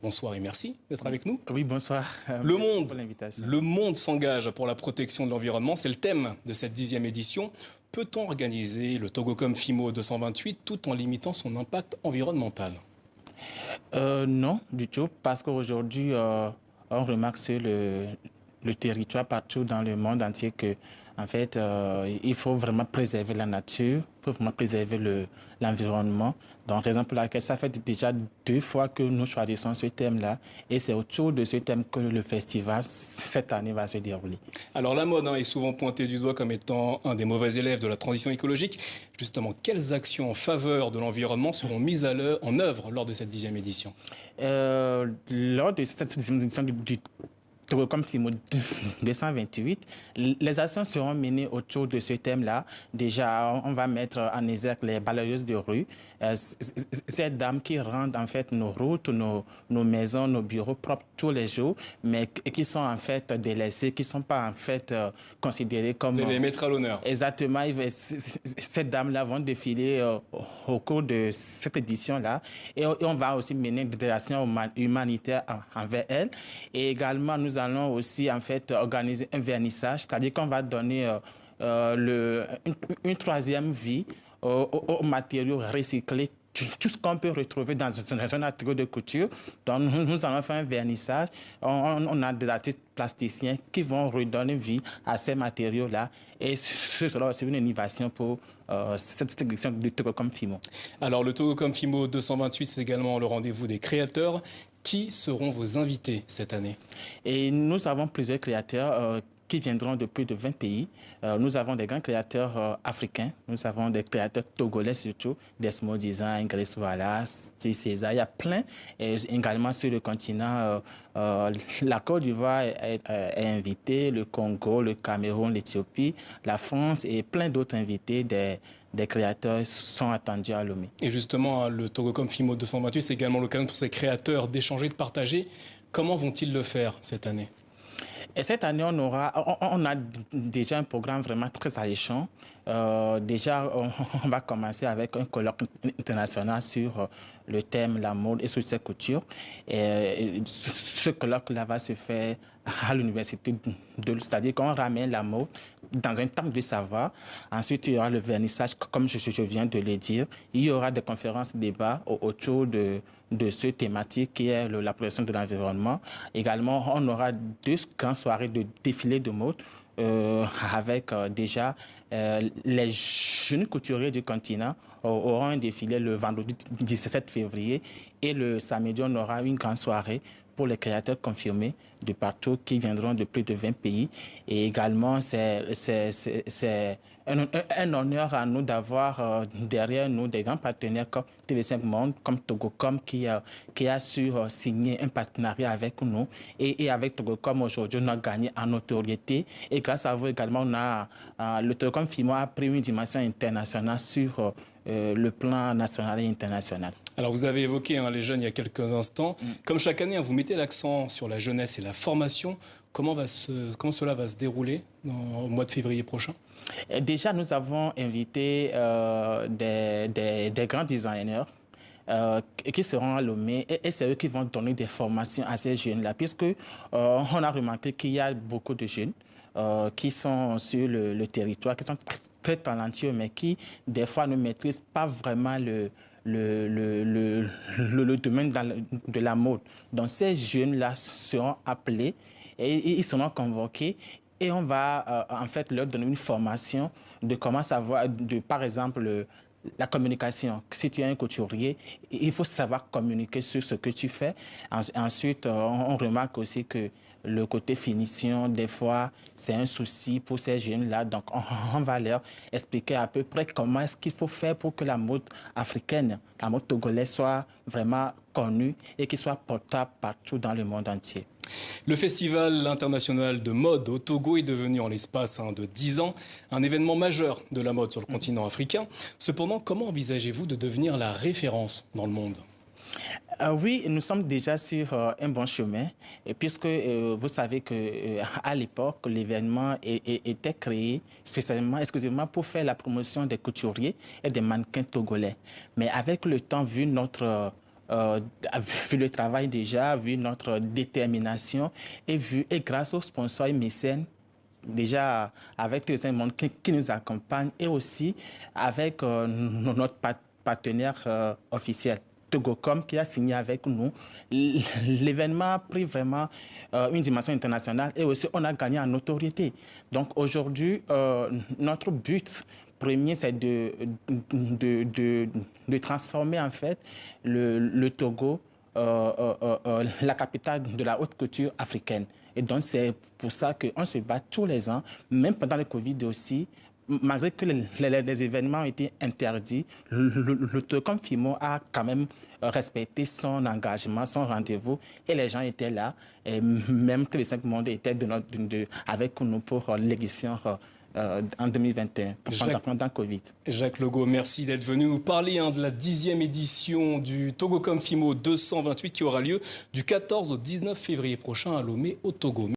Bonsoir et merci d'être avec nous. Oui, bonsoir. Le Merci pour monde, l'invitation. le monde s'engage pour la protection de l'environnement. C'est le thème de cette 10e édition. Peut-on organiser le Togocom FIMO 228 tout en limitant son impact environnemental? Non, du tout, parce qu'aujourd'hui, on remarque sur le territoire partout dans le monde entier que, en fait, il faut vraiment préserver la nature, il faut vraiment préserver l'environnement. Donc, raison pour laquelle ça fait déjà 2 fois que nous choisissons ce thème-là, et c'est autour de ce thème que le festival cette année va se dérouler. Alors la mode est souvent pointée du doigt comme étant un des mauvais élèves de la transition écologique. Justement, quelles actions en faveur de l'environnement seront mises en œuvre lors de cette 10e édition? Lors de cette édition du comme FIMO 228, les actions seront menées autour de ce thème-là. Déjà, on va mettre en exergue les balayeuses de rue, ces dames qui rendent en fait nos routes, nos maisons, nos bureaux propres tous les jours, mais qui sont en fait délaissées, qui ne sont pas en fait considérées comme... Vous allez les mettre à l'honneur. Exactement, ces dames-là vont défiler au cours de cette édition-là et on va aussi mener des actions humanitaires envers elles. Et également, nous allons aussi en fait organiser un vernissage, c'est-à-dire qu'on va donner une troisième vie aux matériaux recyclés, tout ce qu'on peut retrouver dans un atelier de couture. Donc, nous allons faire un vernissage. On a des artistes plasticiens qui vont redonner vie à ces matériaux-là. Et ce sera aussi une innovation pour cette édition du Togocom FIMO. Alors, le Togocom FIMO 228, c'est également le rendez-vous des créateurs. Qui seront vos invités cette année? Et nous avons plusieurs créateurs qui viendront de plus de 20 pays. Nous avons des grands créateurs africains, nous avons des créateurs togolais surtout, Desmo Design, Grace Wallace, César, il y a plein. Et également sur le continent, la Côte d'Ivoire est invitée, le Congo, le Cameroun, l'Éthiopie, la France et plein d'autres invités des créateurs sont attendus à Lomé. Et justement, le Togocom FIMO 228, c'est également l'occasion pour ces créateurs d'échanger, de partager. Comment vont-ils le faire cette année? Et cette année, on a déjà un programme vraiment très alléchant. Déjà, on va commencer avec un colloque international sur le thème la mode et sur ses coutures. Et ce colloque-là va se faire à l'université c'est-à-dire qu'on ramène la mode dans un temple de savoir. Ensuite, il y aura le vernissage, comme je viens de le dire. Il y aura des conférences, débats autour de ce thématique qui est la protection de l'environnement. Également, on aura 2 grandes soirées de défilé de mode avec déjà les jeunes couturiers du continent auront un défilé le vendredi 17 février et le samedi, on aura une grande soirée pour les créateurs confirmés de partout qui viendront de plus de 20 pays. Et également, c'est un honneur à nous d'avoir derrière nous des grands partenaires comme TV5 Monde, comme Togocom qui a su signer un partenariat avec nous. Et avec Togocom, aujourd'hui, on a gagné en notoriété. Et grâce à vous également, le Togocom FIMO a pris une dimension internationale sur le plan national et international. Alors vous avez évoqué les jeunes il y a quelques instants. Comme chaque année, vous mettez l'accent sur la jeunesse et la formation. Comment cela va se dérouler au mois de février prochain? Déjà, nous avons invité des grands designers qui seront à Lomé et c'est eux qui vont donner des formations à ces jeunes-là, puisque on a remarqué qu'il y a beaucoup de jeunes qui sont sur le territoire, qui sont très talentueux, mais qui, des fois, ne maîtrisent pas vraiment le domaine de la mode. Donc, ces jeunes-là seront appelés et ils seront convoqués. Et on va en fait leur donner une formation de comment savoir, par exemple, la communication. Si tu es un couturier, il faut savoir communiquer sur ce que tu fais. Ensuite, on remarque aussi que le côté finition, des fois, c'est un souci pour ces jeunes-là. Donc, on va leur expliquer à peu près comment est-ce qu'il faut faire pour que la mode africaine, la mode togolaise soit vraiment connue et qu'il soit portable partout dans le monde entier. Le Festival international de mode au Togo est devenu en l'espace de 10 ans un événement majeur de la mode sur le continent africain. Cependant, comment envisagez-vous de devenir la référence dans le monde? Oui, nous sommes déjà sur un bon chemin, et puisque vous savez que à l'époque, l'événement était créé spécialement, exclusivement pour faire la promotion des couturiers et des mannequins togolais. Mais avec le temps, vu vu le travail déjà, vu notre détermination et grâce aux sponsors et mécènes, déjà avec tous les monde qui nous accompagnent et aussi avec notre partenaire officiel. Togocom qui a signé avec nous. L'événement a pris vraiment une dimension internationale et aussi on a gagné en notoriété. Donc aujourd'hui, notre but premier, c'est de transformer en fait le Togo, la capitale de la haute couture africaine. Et donc c'est pour ça qu'on se bat tous les ans, même pendant le Covid aussi, malgré que les événements ont été interdits, le Togocom Fimo a quand même respecté son engagement, son rendez-vous, et les gens étaient là, et même tous les 5 mondes étaient avec nous pour l'édition en 2021, pendant Covid. Jacques Logo, merci d'être venu nous parler de la 10e édition du Togocom Fimo 228 qui aura lieu du 14 au 19 février prochain à Lomé, au Togo.